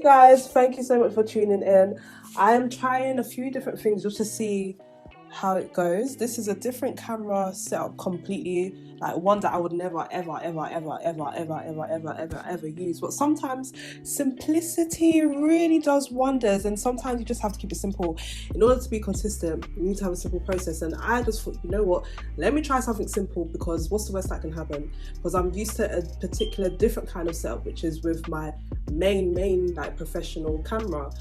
guys, thank you so much for tuning in. I am trying a few different things just to see how it goes. This is a different camera setup completely, like one that I would never ever use. But sometimes simplicity really does wonders, and sometimes you just have to keep it simple. In order to be consistent, you need to have a simple process. And I just thought, you know what, let me try something simple, because what's the worst that can happen? Because I'm used to a particular different kind of setup, which is with my main like professional camera.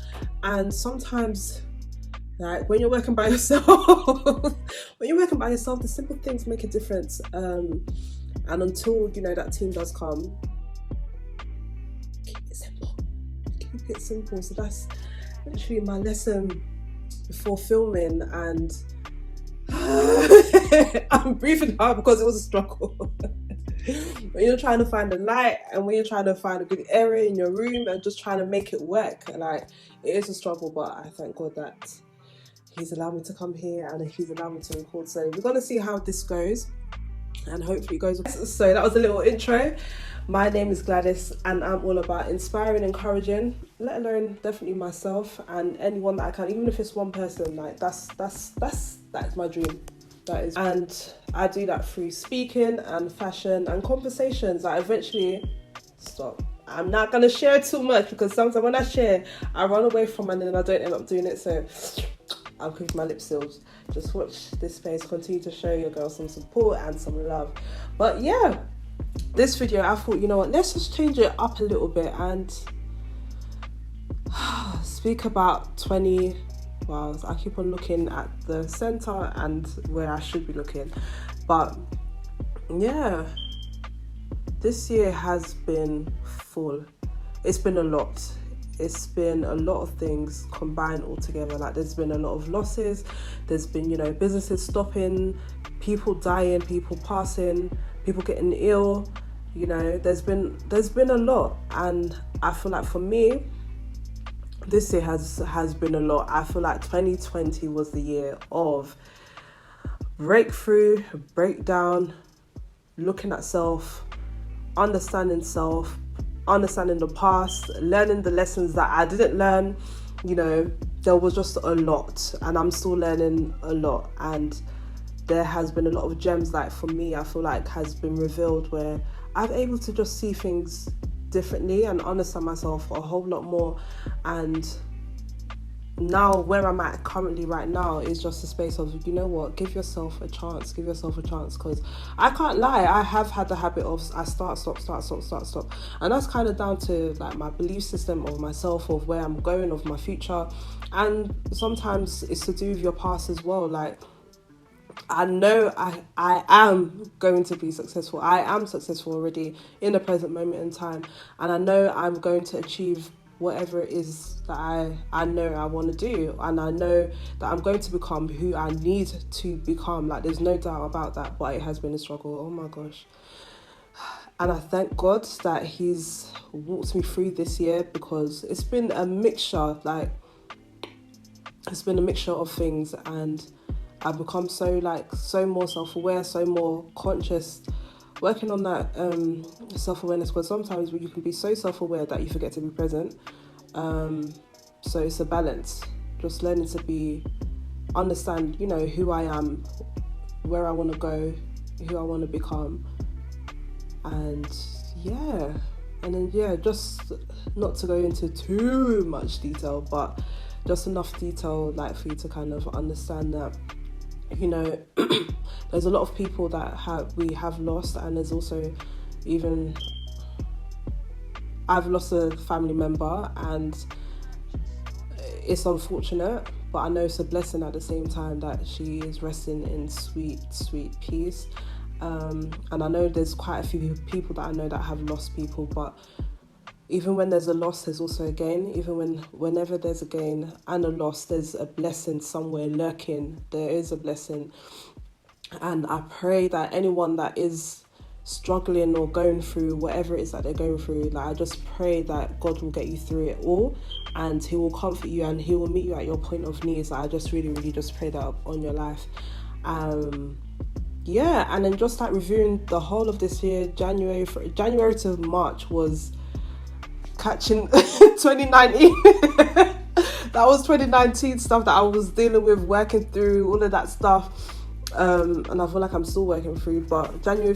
And sometimes, like when you're working by yourself, the simple things make a difference. And until that team does come, keep it simple. So that's literally my lesson before filming, and I'm breathing hard because it was a struggle. When you're trying to find a light, and when you're trying to find a good area in your room, and just trying to make it work, like it is a struggle. But I thank God that He's allowed me to come here and He's allowed me to record. So we're going to see how this goes, and hopefully it goes. So that was a little intro. My name is Gladys, and I'm all about inspiring, encouraging, let alone definitely myself and anyone that I can, even if it's one person. Like that's my dream. That is, and I do that through speaking and fashion and conversations. I eventually stop. I'm not gonna share too much, because sometimes when I share, I run away from it and then I don't end up doing it. So I'll keep my lips sealed. Just watch this space, continue to show your girl some support and some love. But yeah, this video, I thought, you know what, let's just change it up a little bit and speak about 20. Well, I keep on looking at the center and where I should be looking. But yeah, this year has been full. It's been a lot. It's been a lot of things combined all together. Like there's been a lot of losses. There's been, businesses stopping, people dying, people passing, people getting ill. There's been a lot. And I feel like for me, this year has been a lot. I feel like 2020 was the year of breakthrough, breakdown, looking at self, understanding the past, learning the lessons that I didn't learn. There was just a lot, and I'm still learning a lot. And there has been a lot of gems, like for me, I feel like has been revealed, where I'm able to just see things differently and understand myself a whole lot more. And now where I'm at currently right now is just a space of, give yourself a chance, because I can't lie, I have had the habit of I start, stop, and that's kind of down to like my belief system of myself, of where I'm going, of my future. And sometimes it's to do with your past as well. Like I know I am going to be successful. I am successful already in the present moment in time. And I know I'm going to achieve whatever it is that I know I want to do. And I know that I'm going to become who I need to become. Like there's no doubt about that. But it has been a struggle. Oh my gosh. And I thank God that He's walked me through this year, because it's been a mixture. Like it's been a mixture of things, and I've become so more self-aware, so more conscious, working on that self-awareness, because sometimes you can be so self-aware that you forget to be present. So it's a balance, just learning to understand, who I am, where I want to go, who I want to become. And just not to go into too much detail, but just enough detail like for you to kind of understand that there's a lot of people that we have lost, and there's also even I've lost a family member, and it's unfortunate, but I know it's a blessing at the same time that she is resting in sweet peace. And I know there's quite a few people that I know that have lost people, but even when there's a loss, there's also a gain. Even whenever there's a gain and a loss, there's a blessing somewhere lurking. There is a blessing. And I pray that anyone that is struggling or going through whatever it is that they're going through, like I just pray that God will get you through it all, and He will comfort you, and He will meet you at your point of needs. I just really just pray that on your life. And then just like reviewing the whole of this year, January to March was catching 2019. That was 2019 stuff that I was dealing with, working through all of that stuff. And I feel like I'm still working through. But January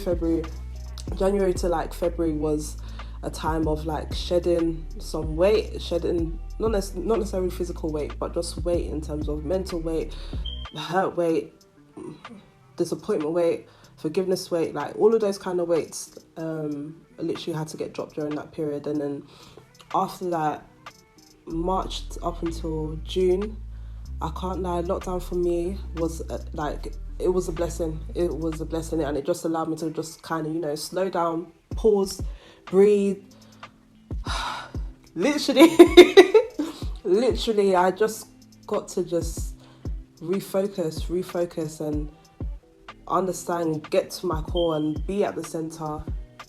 to like February was a time of like shedding some weight, not necessarily physical weight, but just weight in terms of mental weight, hurt weight, disappointment weight, forgiveness weight, like all of those kind of weights. I literally had to get dropped during that period. And then after that, March up until June, I can't lie, lockdown for me was it was a blessing. It was a blessing, and it just allowed me to just kind of, slow down, pause, breathe. Literally, I just got to just refocus and understand, get to my core and be at the center.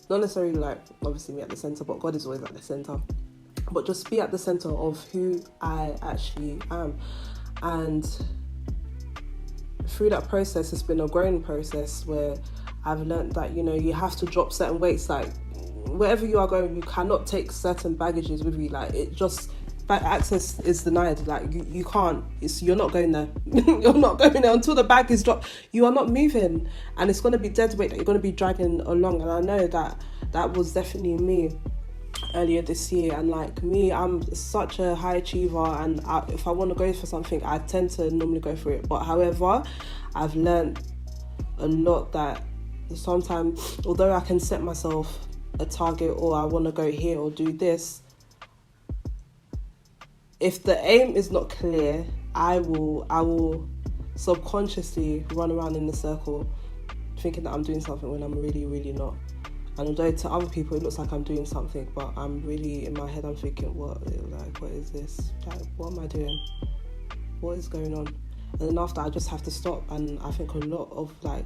Not necessarily like obviously me at the center, but God is always at the center. But just be at the center of who I actually am. And through that process, it's been a growing process where I've learned that, you have to drop certain weights. Like, wherever you are going, you cannot take certain baggages with you. Like, access is denied. Like, you can't. You're not going there. You're not going there until the bag is dropped. You are not moving. And it's going to be dead weight that you're going to be dragging along. And I know that was definitely me earlier this year. And like me, I'm such a high achiever, and if I want to go for something, I tend to normally go for it. But however, I've learned a lot that sometimes, although I can set myself a target, or I want to go here or do this, if the aim is not clear, I will subconsciously run around in the circle thinking that I'm doing something when I'm really, really not. And although to other people it looks like I'm doing something, but I'm really, in my head, I'm thinking, what is this? Like, what am I doing? What is going on? And then after, I just have to stop. And I think a lot of like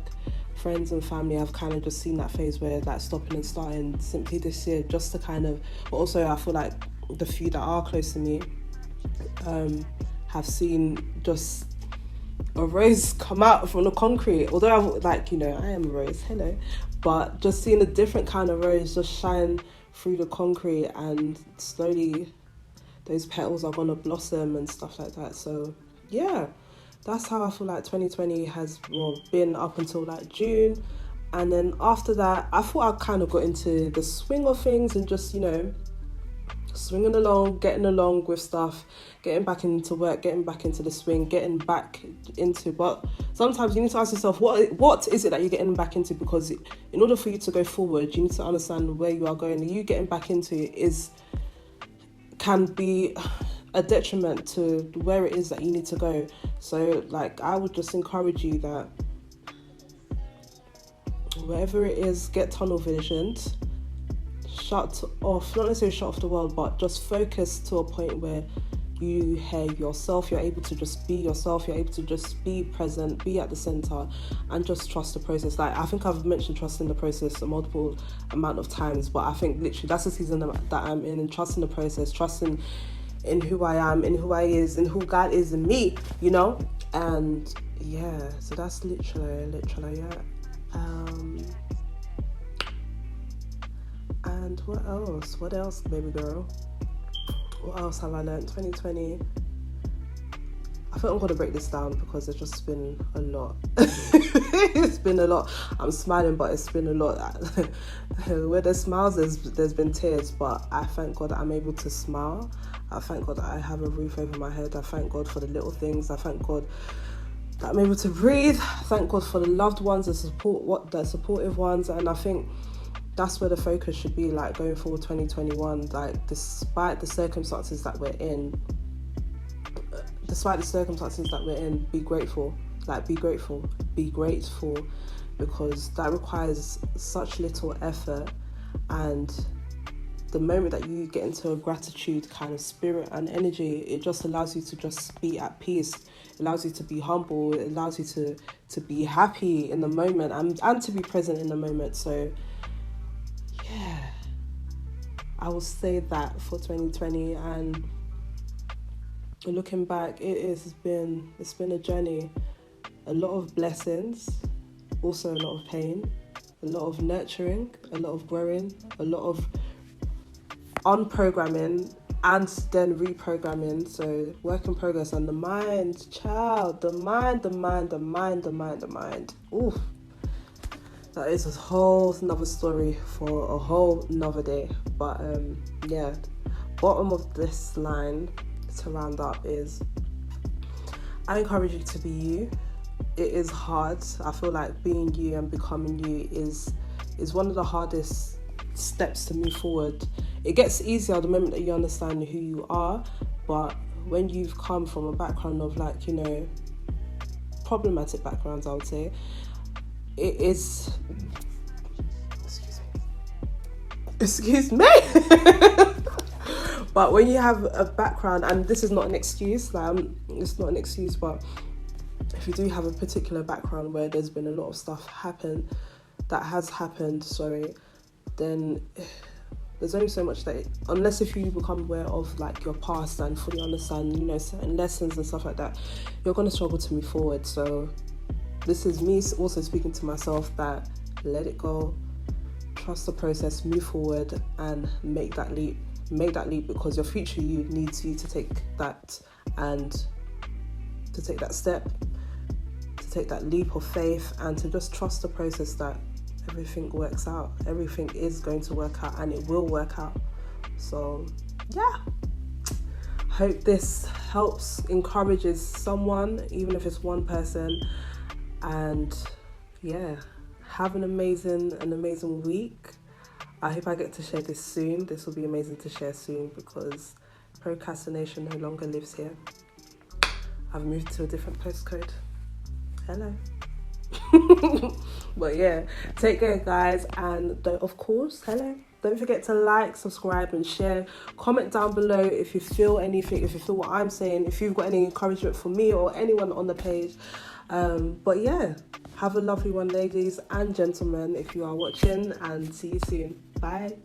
friends and family have kind of just seen that phase where like stopping and starting simply this year, just to kind of, but also I feel like the few that are close to me have seen just a rose come out from the concrete. Although I am a rose, hello, but just seeing a different kind of rose just shine through the concrete, and slowly those petals are gonna blossom and stuff like that. So yeah, that's how I feel like 2020 has been up until like June. And then after that, I thought I kind of got into the swing of things and just, swinging along, getting along with stuff, getting back into work, getting back into the swing, getting back into, but sometimes you need to ask yourself, what is it that you're getting back into? Because in order for you to go forward, you need to understand where you are going. And you getting back into can be a detriment to where it is that you need to go. So like, I would just encourage you that wherever it is, get tunnel visioned, shut off, not necessarily shut off the world, but just focus to a point where you hear yourself, you're able to just be yourself, you're able to just be present, be at the center, and just trust the process. Like, I think I've mentioned trusting the process a multiple amount of times, but I think literally that's the season that I'm in, and trusting the process, trusting in who I am, in who I is, and who God is in me, and yeah, so that's literally yeah. And what else, baby girl? What else have I learned 2020? I think I'm going to break this down because it's just been a lot. It's been a lot. I'm smiling, but it's been a lot. Where there's smiles, there's been tears, but I thank God that I'm able to smile. I thank God that I have a roof over my head. I thank God for the little things. I thank God that I'm able to breathe. I thank God for the loved ones, the supportive ones, and I think that's where the focus should be, like, going forward 2021. Like, despite the circumstances that we're in, be grateful. Like, be grateful, because that requires such little effort. And the moment that you get into a gratitude kind of spirit and energy, it just allows you to just be at peace. It allows you to be humble. It allows you to be happy in the moment and to be present in the moment. So yeah, I will say that for 2020. And looking back, it's been a journey, a lot of blessings, also a lot of pain, a lot of nurturing, a lot of growing, a lot of unprogramming and then reprogramming. So work in progress. And the mind, child, the mind. Oof. That is a whole another story for a whole another day. But yeah, bottom of this line to round up is, I encourage you to be you. It is hard. I feel like being you and becoming you is one of the hardest steps to move forward. It gets easier the moment that you understand who you are, but when you've come from a background of, like, you know, problematic backgrounds, I would say, it is, excuse me but when you have a background, and this is not an excuse, like, it's not an excuse, but if you do have a particular background where there's been a lot of stuff has happened, then there's only so much that, unless if you become aware of, like, your past and fully understand, you know, certain lessons and stuff like that, you're going to struggle to move forward. So this is me also speaking to myself that let it go, trust the process, move forward, and make that leap, because your future you needs you to take that, and to take that step, to take that leap of faith, and to just trust the process that everything works out. Everything is going to work out, and it will work out. So yeah, hope this helps, encourages someone, even if it's one person. And yeah, have an amazing week. I hope I get to share this soon. This will be amazing to share soon, because procrastination no longer lives here. I've moved to a different postcode. Hello. But yeah, take care, guys, and don't forget to like, subscribe, and share. Comment down below if you feel anything, if you feel what I'm saying, if you've got any encouragement for me or anyone on the page. But yeah, have a lovely one, ladies and gentlemen, if you are watching, and see you soon. Bye.